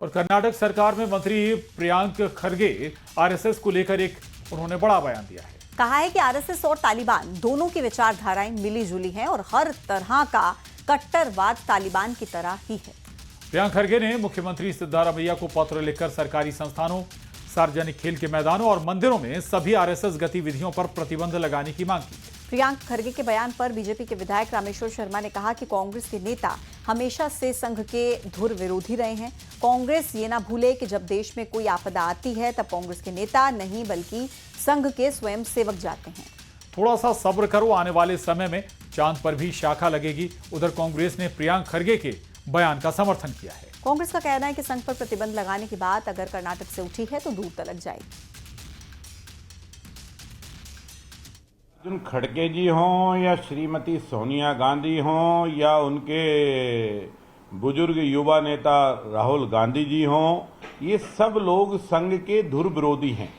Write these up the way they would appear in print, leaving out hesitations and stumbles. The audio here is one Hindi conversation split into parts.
और कर्नाटक सरकार में मंत्री प्रियांक खरगे आरएसएस को लेकर उन्होंने बड़ा बयान दिया है। कहा है कि आरएसएस और तालिबान दोनों की विचारधाराएं मिली जुली हैं और हर तरह का कट्टरवाद तालिबान की तरह ही है। प्रियांक खरगे ने मुख्यमंत्री सिद्धारमैया को पत्र लिखकर सरकारी संस्थानों, सार्वजनिक खेल के मैदानों और मंदिरों में सभी आरएसएस गतिविधियों पर प्रतिबंध लगाने की मांग की। प्रियांक खरगे के बयान पर बीजेपी के विधायक रामेश्वर शर्मा ने कहा कि कांग्रेस के नेता हमेशा से संघ के धुर विरोधी रहे हैं। कांग्रेस ये ना भूले कि जब देश में कोई आपदा आती है तब कांग्रेस के नेता नहीं बल्कि संघ के स्वयंसेवक जाते हैं। थोड़ा सा सब्र करो, आने वाले समय में चांद पर भी शाखा लगेगी। उधर कांग्रेस ने प्रियांक खरगे के बयान का समर्थन किया है। कांग्रेस का कहना है कि संघ पर प्रतिबंध लगाने की बात अगर कर्नाटक से उठी है तो दूर तलक जाएगी। अर्जुन खड़गे जी हों या श्रीमती सोनिया गांधी हों या उनके बुजुर्ग युवा नेता राहुल गांधी जी हों, ये सब लोग संघ के धुर विरोधी हैं।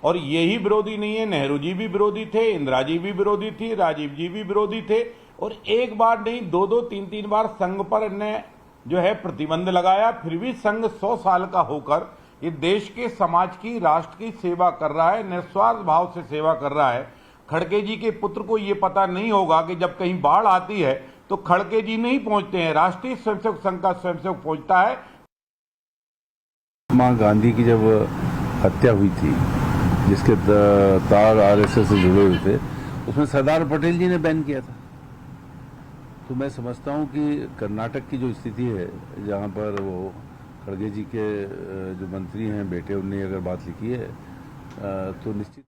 और यही विरोधी नहीं है, नेहरू जी भी विरोधी थे, इंदिरा जी भी विरोधी थी, राजीव जी भी विरोधी थे। और एक बार नहीं, दो तीन बार संघ पर ने जो है प्रतिबंध लगाया। फिर भी संघ 100 साल का होकर ये देश के, समाज की, राष्ट्र की सेवा कर रहा है, निस्वार्थ भाव से सेवा कर रहा है। खड़गे जी के पुत्र को ये पता नहीं होगा कि जब कहीं बाढ़ आती है तो खड़गे जी नहीं पहुंचते हैं, राष्ट्रीय स्वयंसेवक संघ का स्वयंसेवक पहुंचता है। महात्मा गांधी की जब हत्या हुई थी, जिसके तार आरएसएस से जुड़े हुए थे, उसमें सरदार पटेल जी ने बैन किया था। तो मैं समझता हूं कि कर्नाटक की जो स्थिति है, जहां पर वो खड़गे जी के जो मंत्री हैं बेटे, उनने अगर बात लिखी है तो निश्चित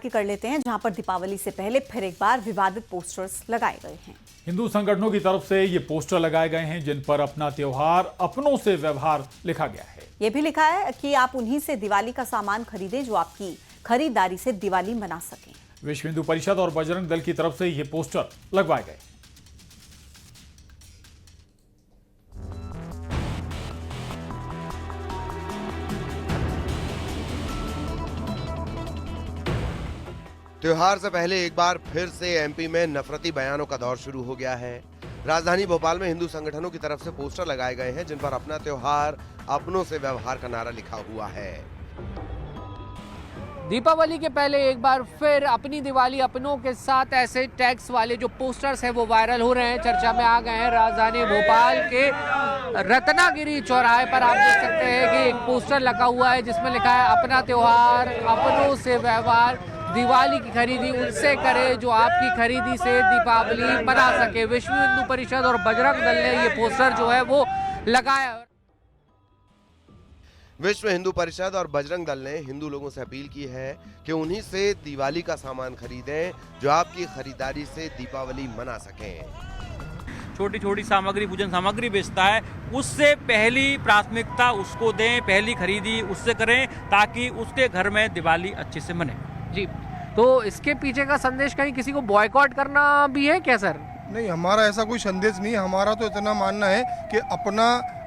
की कर लेते हैं, जहां पर दीपावली से पहले फिर एक बार विवादित पोस्टर्स लगाए गए हैं। हिंदू संगठनों की तरफ से ये पोस्टर लगाए गए हैं जिन पर अपना त्योहार अपनों से व्यवहार लिखा गया है। ये भी लिखा है कि आप उन्हीं से दिवाली का सामान खरीदें जो आपकी खरीदारी से दिवाली मना सकें। विश्व हिंदू परिषद और बजरंग दल की तरफ से ये पोस्टर लगवाए गए। त्योहार से पहले एक बार फिर से एमपी में नफरती बयानों का दौर शुरू हो गया है। राजधानी भोपाल में हिंदू संगठनों की तरफ से पोस्टर लगाए गए हैं जिन पर अपना त्योहार अपनों से व्यवहार का नारा लिखा हुआ है। दीपावली के पहले एक बार फिर अपनी दिवाली अपनों के साथ ऐसे टैग्स वाले जो पोस्टर्स हैं वो वायरल हो रहे हैं, चर्चा में आ गए हैं। राजधानी भोपाल के रत्नागिरी चौराहे पर आप देख सकते हैं कि एक पोस्टर लगा हुआ है जिसमें लिखा है अपना त्योहार अपनों से व्यवहार, दिवाली की खरीदी उनसे करे जो आपकी खरीदी से दीपावली मना सके। विश्व हिंदू परिषद और बजरंग दल ने ये पोस्टर जो है वो लगाया। विश्व हिंदू परिषद और बजरंग दल ने हिंदू लोगों से अपील की है कि उन्हीं से दिवाली का सामान खरीदें जो आपकी खरीदारी से दीपावली मना सकें। छोटी छोटी सामग्री, पूजन सामग्री बेचता है, उससे पहली प्राथमिकता उसको दें, पहली खरीदी उससे करें ताकि उसके घर में दिवाली अच्छे से मने। जी, तो इसके पीछे का संदेश कहीं किसी को बॉयकॉट करना भी है क्या सर? नहीं, हमारा ऐसा कोई संदेश नहीं है। हमारा तो इतना मानना है कि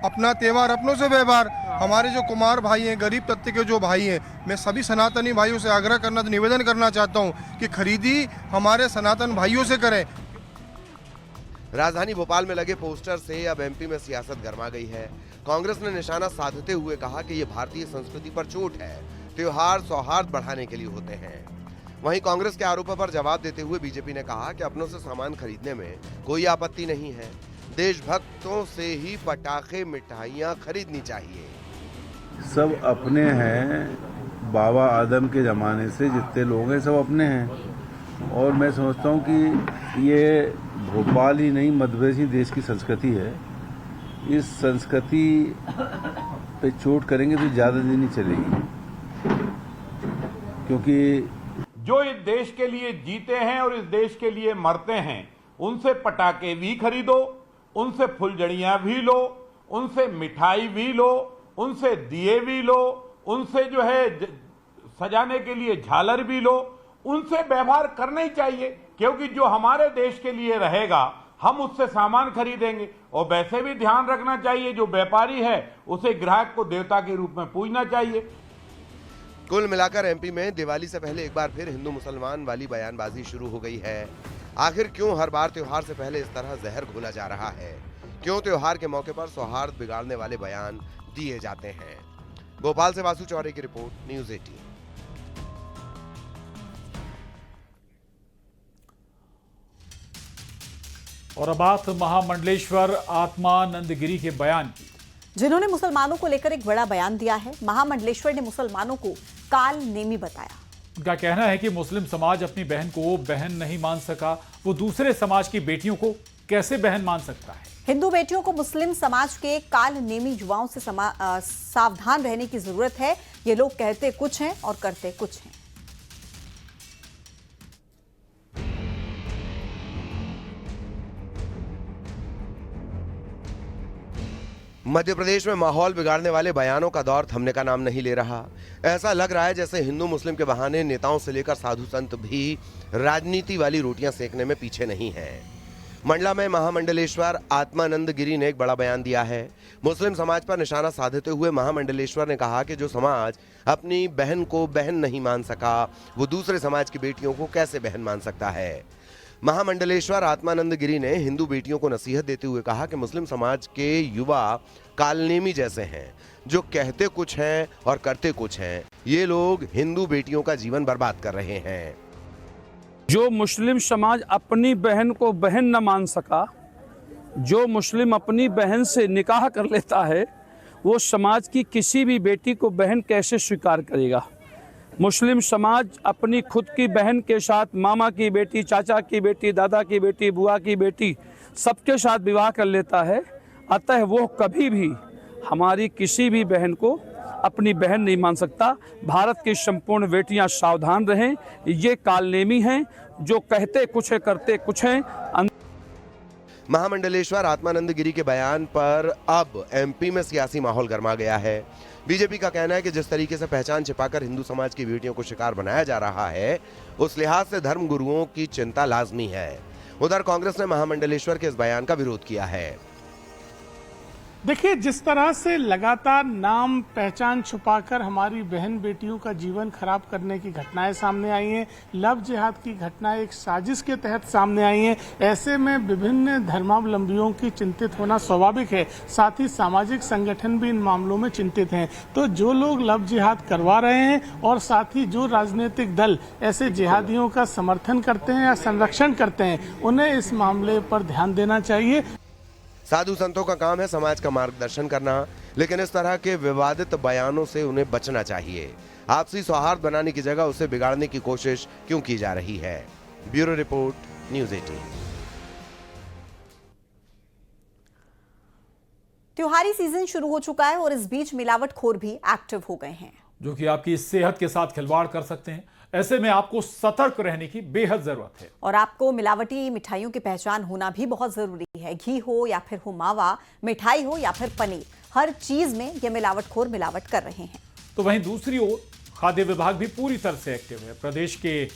अपना त्योहार अपनों से व्यवहार। हमारे जो कुमार भाई हैं, गरीब तबके के जो भाई हैं, मैं सभी सनातनी भाइयों से आग्रह करना, निवेदन करना चाहता हूं कि खरीदी हमारे सनातन भाइयों से करें। राजधानी भोपाल में लगे पोस्टर से अब एमपी में सियासत गरमा गई है। कांग्रेस ने निशाना साधते हुए कहा कि ये भारतीय संस्कृति पर चोट है, त्योहार सौहार्द बढ़ाने के लिए होते हैं। वहीं कांग्रेस के आरोपों पर जवाब देते हुए बीजेपी ने कहा कि अपनों से सामान खरीदने में कोई आपत्ति नहीं है, देशभक्तों से ही पटाखे मिठाइयां खरीदनी चाहिए। सब अपने हैं, बाबा आदम के ज़माने से जितने लोग हैं सब अपने हैं। और मैं समझता हूँ कि ये भोपाल ही नहीं, मध्य प्रदेश ही देश की संस्कृति है। इस संस्कृति पे चोट करेंगे तो ज़्यादा दिन नहीं चलेगी, क्योंकि जो इस देश के लिए जीते हैं और इस देश के लिए मरते हैं, उनसे पटाखे भी खरीदो, उनसे फुलझड़ियां भी लो, उनसे मिठाई भी लो, उनसे दिए भी लो, उनसे जो है सजाने के लिए झालर भी लो। उनसे व्यवहार करना ही चाहिए, क्योंकि जो हमारे देश के लिए रहेगा हम उससे सामान खरीदेंगे। और वैसे भी ध्यान रखना चाहिए, जो व्यापारी है उसे ग्राहक को देवता के रूप में पूजना चाहिए। कुल मिलाकर एमपी में दिवाली से पहले एक बार फिर हिंदू मुसलमान वाली बयानबाजी शुरू हो गई है। आखिर क्यों हर बार त्योहार से पहले इस तरह जहर घोला जा रहा है? क्यों त्योहार के मौके पर सौहार्द बिगाड़ने वाले बयान दिए जाते हैं। भोपाल से वासु चौरे की रिपोर्ट, न्यूज़ 18। और अब बात महामंडलेश्वर आत्मानंद गिरी के बयान की, जिन्होंने मुसलमानों को लेकर एक बड़ा बयान दिया है। महामंडलेश्वर ने मुसलमानों को काल नेमी बताया। उनका कहना है कि मुस्लिम समाज अपनी बहन को बहन नहीं मान सका, वो दूसरे समाज की बेटियों को कैसे बहन मान सकता है। हिंदू बेटियों को मुस्लिम समाज के काल नेमी युवाओं से सावधान रहने की जरूरत है। ये लोग कहते कुछ हैं और करते कुछ हैं। मध्य प्रदेश में माहौल बिगाड़ने वाले बयानों का दौर थमने का नाम नहीं ले रहा। ऐसा लग रहा है जैसे हिंदू मुस्लिम के बहाने नेताओं से लेकर साधु संत भी राजनीति वाली रोटियां सेकने में पीछे नहीं हैं। मंडला में महामंडलेश्वर आत्मानंद गिरी ने एक बड़ा बयान दिया है। मुस्लिम समाज पर निशाना साधते हुए महामंडलेश्वर ने कहा कि जो समाज अपनी बहन को बहन नहीं मान सका, वो दूसरे समाज की बेटियों को कैसे बहन मान सकता है। महामंडलेश्वर आत्मानंद गिरी ने हिंदू बेटियों को नसीहत देते हुए कहा कि मुस्लिम समाज के युवा कालनेमी जैसे हैं, जो कहते कुछ हैं और करते कुछ हैं। ये लोग हिंदू बेटियों का जीवन बर्बाद कर रहे हैं। जो मुस्लिम समाज अपनी बहन को बहन न मान सका, जो मुस्लिम अपनी बहन से निकाह कर लेता है, वो समाज की किसी भी बेटी को बहन कैसे स्वीकार करेगा। मुस्लिम समाज अपनी खुद की बहन के साथ मामा की बेटी, चाचा की बेटी, दादा की बेटी, बुआ की बेटी सबके साथ विवाह कर लेता है। अतः वो कभी भी हमारी किसी भी बहन को अपनी बहन नहीं मान सकता। भारत की संपूर्ण बेटियां सावधान रहें, ये कालनेमी हैं, जो कहते कुछ है करते कुछ हैं। महामंडलेश्वर आत्मानंद गिरी के बयान पर अब एमपी में सियासी माहौल गर्मा गया है। बीजेपी का कहना है कि जिस तरीके से पहचान छिपाकर हिंदू समाज की बेटियों को शिकार बनाया जा रहा है, उस लिहाज से धर्म गुरुओं की चिंता लाजमी है। उधर कांग्रेस ने महामंडलेश्वर के इस बयान का विरोध किया है। देखिए, जिस तरह से लगातार नाम पहचान छुपाकर हमारी बहन बेटियों का जीवन खराब करने की घटनाएं सामने आई हैं, लव जिहाद की घटनाएं एक साजिश के तहत सामने आई हैं, ऐसे में विभिन्न धर्मावलंबियों की चिंतित होना स्वाभाविक है। साथ ही सामाजिक संगठन भी इन मामलों में चिंतित हैं। तो जो लोग लव जिहाद करवा रहे हैं और साथ ही जो राजनीतिक दल ऐसे जिहादियों का समर्थन करते हैं या संरक्षण करते हैं, उन्हें इस मामले पर ध्यान देना चाहिए। साधु संतों का काम है समाज का मार्गदर्शन करना, लेकिन इस तरह के विवादित बयानों से उन्हें बचना चाहिए। आपसी सौहार्द बनाने की जगह उसे बिगाड़ने की कोशिश क्यों की जा रही है। Bureau report, news 18। त्योहारी सीजन शुरू हो चुका है और इस बीच मिलावटखोर भी एक्टिव हो गए हैं, जो कि आपकी सेहत के साथ खिलवाड़ कर सकते हैं। ऐसे में आपको सतर्क रहने की बेहद जरूरत है। और आपको मिलावटी मिठाइयों की पहचान होना भी बहुत जरूरी है। घी हो या फिर हो मावा, मिठाई हो या फिर पनीर, हर चीज में ये मिलावटखोर मिलावट कर रहे हैं। तो वहीं दूसरी ओर खाद्य विभाग भी पूरी तरह से एक्टिव है। प्रदेश के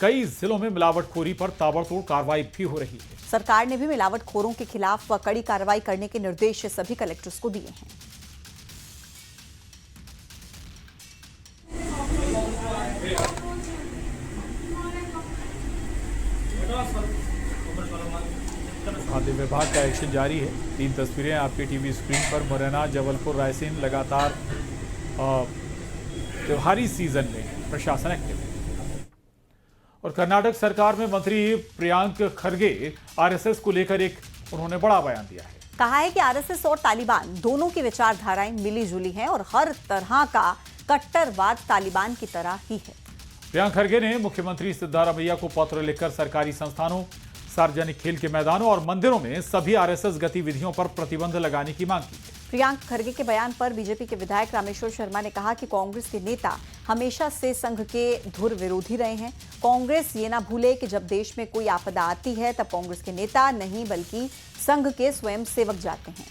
कई जिलों में मिलावटखोरी पर ताबड़तोड़ कार्रवाई भी हो रही है। सरकार ने भी मिलावटखोरों के खिलाफ कड़ी कार्रवाई करने के निर्देश सभी कलेक्टर्स को दिए हैं। खाद्य विभाग का एक्शन जारी है। 3 तस्वीरें आपकी टीवी स्क्रीन पर। मुरैना, जबलपुर, रायसेन लगातार त्योहारी सीजन में प्रशासन एक्टिव है। और कर्नाटक सरकार में मंत्री प्रियांक खरगे आरएसएस को लेकर उन्होंने बड़ा बयान दिया है। कहा है कि आरएसएस और तालिबान दोनों की विचारधाराएं मिली जुली हैं और हर तरह का कट्टरवाद तालिबान की तरह ही है। प्रियांक खरगे ने मुख्यमंत्री सिद्धारमैया को पत्र लिखकर सरकारी संस्थानों, सार्वजनिक खेल के मैदानों और मंदिरों में सभी आरएसएस गतिविधियों पर प्रतिबंध लगाने की मांग की है। प्रियांक खरगे के बयान पर बीजेपी के विधायक रामेश्वर शर्मा ने कहा कि कांग्रेस के नेता हमेशा से संघ के धुर विरोधी रहे हैं। कांग्रेस ये ना भूले कि जब देश में कोई आपदा आती है तब कांग्रेस के नेता नहीं बल्कि संघ के स्वयं सेवक जाते हैं।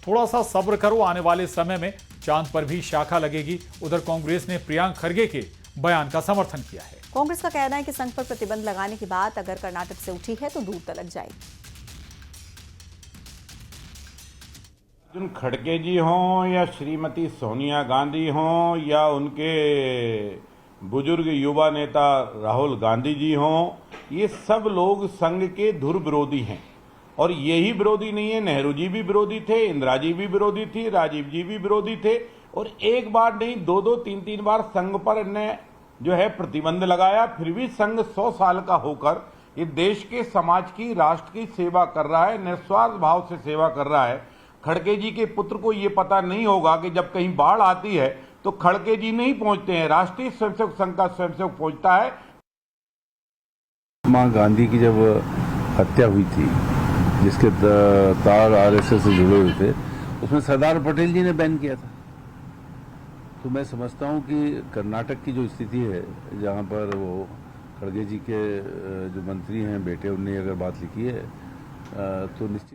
थोड़ा सा सब्र करो, आने वाले समय में चांद पर भी शाखा लगेगी। उधर कांग्रेस ने प्रियांक खरगे के बयान का समर्थन किया है। कांग्रेस का कहना है कि संघ पर प्रतिबंध लगाने की बात अगर कर्नाटक से उठी है तो दूर तलक जाएगी। अर्जुन खड़गे जी हों या श्रीमती सोनिया गांधी हों या उनके बुजुर्ग युवा नेता राहुल गांधी जी हों, ये सब लोग संघ के धुर विरोधी हैं। और यही विरोधी नहीं है, नेहरू जी भी विरोधी थे, इंदिरा जी भी विरोधी थी, राजीव जी भी विरोधी थे, और एक बार नहीं 2-2, 3-3 बार संघ पर इन्हें जो है प्रतिबंध लगाया। फिर भी संघ 100 साल का होकर ये देश के, समाज की, राष्ट्र की सेवा कर रहा है, निस्वार्थ भाव से सेवा कर रहा है। खड़गे जी के पुत्र को ये पता नहीं होगा कि जब कहीं बाढ़ आती है तो खड़गे जी नहीं पहुंचते हैं, राष्ट्रीय स्वयंसेवक संघ का स्वयंसेवक पहुंचता है। महात्मा गांधी की जब हत्या हुई थी, जिसके तार आरएसएस से जुड़े हुए थे, उसमें सरदार पटेल जी ने बैन किया था। तो मैं समझता हूं कि कर्नाटक की जो स्थिति है, जहां पर वो खड़गे जी के जो मंत्री हैं बेटे, उनने अगर बात लिखी है तो निश्चित